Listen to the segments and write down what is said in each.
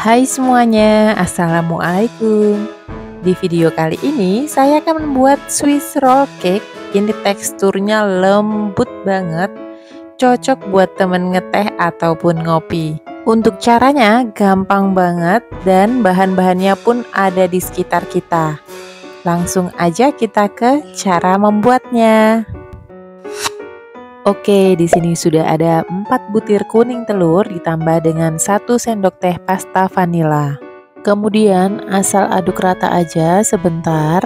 Hai semuanya, assalamualaikum. Di video kali ini saya akan membuat Swiss roll cake. Ini teksturnya lembut banget, cocok buat temen ngeteh ataupun ngopi. Untuk caranya gampang banget dan bahan-bahannya pun ada di sekitar kita. Langsung aja kita ke cara membuatnya. Oke, di sini sudah ada 4 butir kuning telur ditambah dengan 1 sendok teh pasta vanila. Kemudian asal aduk rata aja sebentar.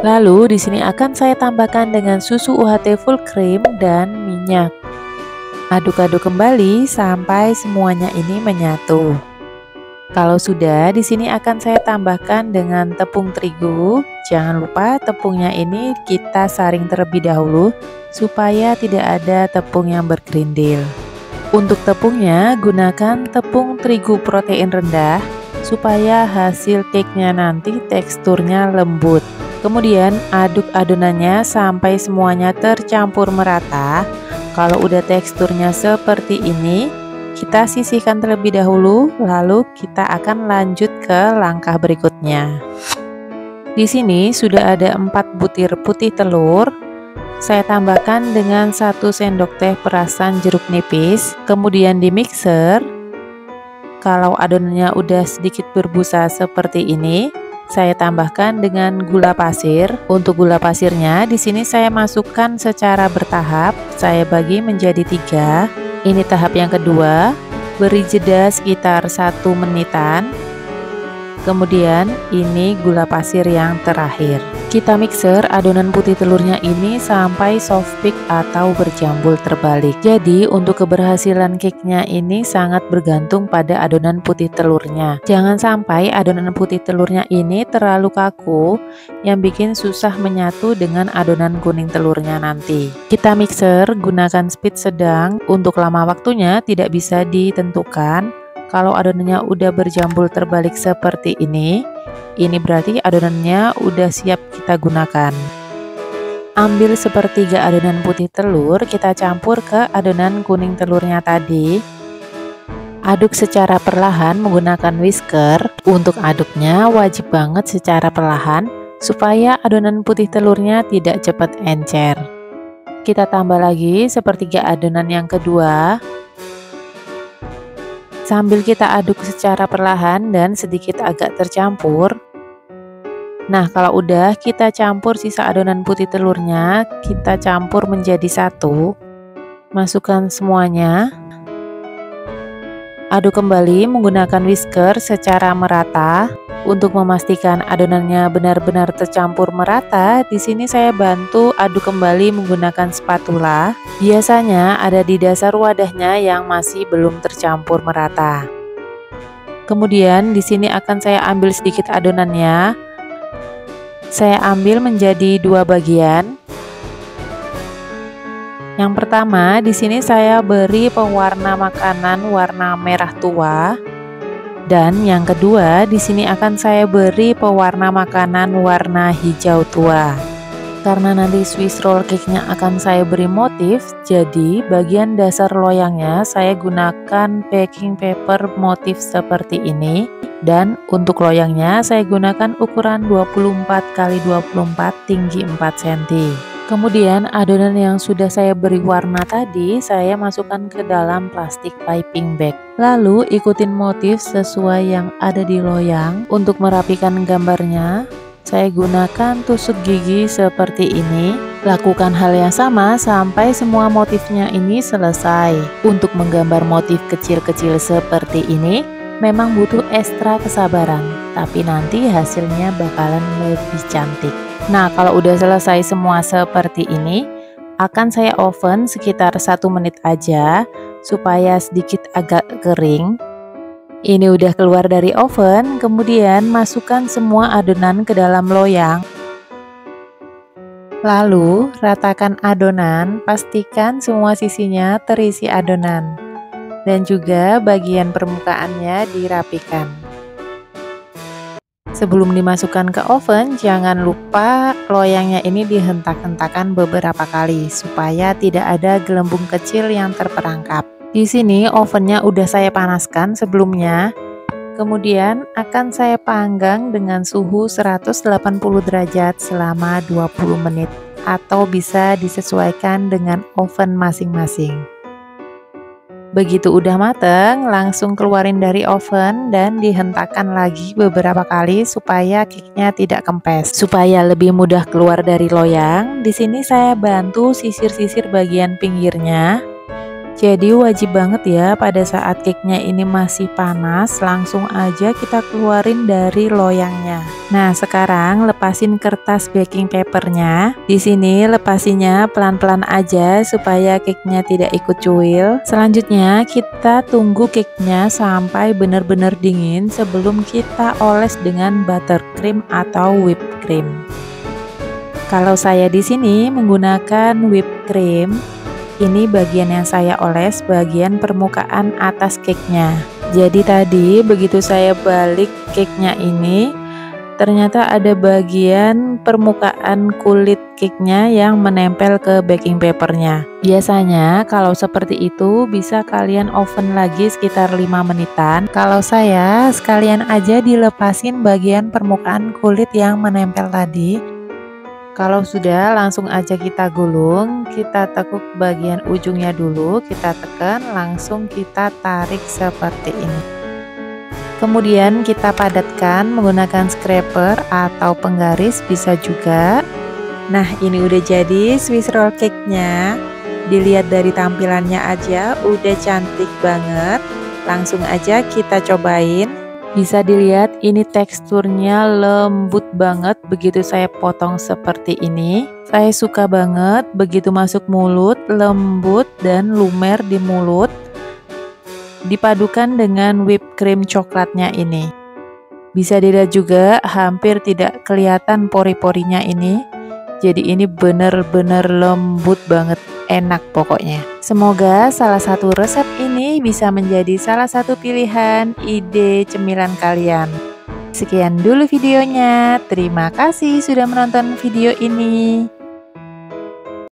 Lalu di sini akan saya tambahkan dengan susu UHT full cream dan minyak. Aduk-aduk kembali sampai semuanya ini menyatu. Kalau sudah, di sini akan saya tambahkan dengan tepung terigu. Jangan lupa tepungnya ini kita saring terlebih dahulu supaya tidak ada tepung yang bergerindil. Untuk tepungnya gunakan tepung terigu protein rendah supaya hasil cake-nya nanti teksturnya lembut. Kemudian aduk adonannya sampai semuanya tercampur merata. Kalau udah teksturnya seperti ini, kita sisihkan terlebih dahulu, lalu kita akan lanjut ke langkah berikutnya. Di sini sudah ada 4 butir putih telur. Saya tambahkan dengan 1 sendok teh perasan jeruk nipis, kemudian di mixer. Kalau adonannya udah sedikit berbusa seperti ini, saya tambahkan dengan gula pasir. Untuk gula pasirnya di sini saya masukkan secara bertahap. Saya bagi menjadi 3. Ini tahap yang kedua, beri jeda sekitar 1 menitan. Kemudian ini gula pasir yang terakhir. Kita mixer adonan putih telurnya ini sampai soft peak atau berjambul terbalik. Jadi untuk keberhasilan cake-nya ini sangat bergantung pada adonan putih telurnya. Jangan sampai adonan putih telurnya ini terlalu kaku yang bikin susah menyatu dengan adonan kuning telurnya nanti. Kita mixer gunakan speed sedang. Untuk lama waktunya tidak bisa ditentukan. Kalau adonannya udah berjambul terbalik seperti ini berarti adonannya udah siap kita gunakan. Ambil sepertiga adonan putih telur, kita campur ke adonan kuning telurnya tadi. Aduk secara perlahan menggunakan whisker. Untuk aduknya wajib banget secara perlahan supaya adonan putih telurnya tidak cepat encer. Kita tambah lagi sepertiga adonan yang kedua. Sambil kita aduk secara perlahan dan sedikit agak tercampur. Nah, kalau udah kita campur sisa adonan putih telurnya, kita campur menjadi satu. Masukkan semuanya. Aduk kembali menggunakan whisker secara merata. Untuk memastikan adonannya benar-benar tercampur merata, di sini saya bantu aduk kembali menggunakan spatula. Biasanya ada di dasar wadahnya yang masih belum tercampur merata. Kemudian di sini akan saya ambil sedikit adonannya. Saya ambil menjadi 2 bagian. Yang pertama, di sini saya beri pewarna makanan warna merah tua. Dan yang kedua, di sini akan saya beri pewarna makanan warna hijau tua. Karena nanti Swiss roll cake-nya akan saya beri motif, jadi bagian dasar loyangnya saya gunakan packing paper motif seperti ini. Dan untuk loyangnya saya gunakan ukuran 24 x 24 tinggi 4 cm. Kemudian adonan yang sudah saya beri warna tadi saya masukkan ke dalam plastik piping bag. Lalu ikutin motif sesuai yang ada di loyang. Untuk merapikan gambarnya, saya gunakan tusuk gigi seperti ini. Lakukan hal yang sama sampai semua motifnya ini selesai. Untuk menggambar motif kecil-kecil seperti ini, memang butuh ekstra kesabaran, tapi nanti hasilnya bakalan lebih cantik. Nah, kalau udah selesai semua seperti ini, akan saya oven sekitar 1 menit aja supaya sedikit agak kering. Ini udah keluar dari oven, kemudian masukkan semua adonan ke dalam loyang. Lalu ratakan adonan, pastikan semua sisinya terisi adonan. Dan juga bagian permukaannya dirapikan. Sebelum dimasukkan ke oven, jangan lupa loyangnya ini dihentak-hentakan beberapa kali supaya tidak ada gelembung kecil yang terperangkap. Di sini ovennya udah saya panaskan sebelumnya. Kemudian akan saya panggang dengan suhu 180 derajat selama 20 menit atau bisa disesuaikan dengan oven masing-masing. Begitu udah mateng, langsung keluarin dari oven dan dihentakkan lagi beberapa kali supaya cake-nya tidak kempes. Supaya lebih mudah keluar dari loyang, di sini saya bantu sisir-sisir bagian pinggirnya. Jadi wajib banget ya pada saat cake-nya ini masih panas, langsung aja kita keluarin dari loyangnya. Nah, sekarang lepasin kertas baking papernya. Di sini lepasinya pelan-pelan aja supaya cake-nya tidak ikut cuil. Selanjutnya kita tunggu cake-nya sampai benar-benar dingin sebelum kita oles dengan buttercream atau whipped cream. Kalau saya di sini menggunakan whipped cream. Ini bagian yang saya oles bagian permukaan atas cake-nya. Jadi tadi begitu saya balik cake-nya ini, ternyata ada bagian permukaan kulit cake-nya yang menempel ke baking papernya. Biasanya kalau seperti itu bisa kalian oven lagi sekitar 5 menitan. Kalau saya sekalian aja dilepasin bagian permukaan kulit yang menempel tadi. Kalau sudah, langsung aja kita gulung, kita tekuk bagian ujungnya dulu, kita tekan, langsung kita tarik seperti ini. Kemudian kita padatkan menggunakan scraper atau penggaris bisa juga. Nah, ini udah jadi Swiss roll cake-nya. Dilihat dari tampilannya aja udah cantik banget. Langsung aja kita cobain. Bisa dilihat ini teksturnya lembut banget begitu saya potong seperti ini. Saya suka banget begitu masuk mulut, lembut dan lumer di mulut. Dipadukan dengan whipped cream coklatnya ini. Bisa dilihat juga hampir tidak kelihatan pori-porinya ini. Jadi ini bener-bener lembut banget, enak pokoknya. Semoga salah satu resep ini bisa menjadi salah satu pilihan ide cemilan kalian. Sekian dulu videonya, terima kasih sudah menonton video ini.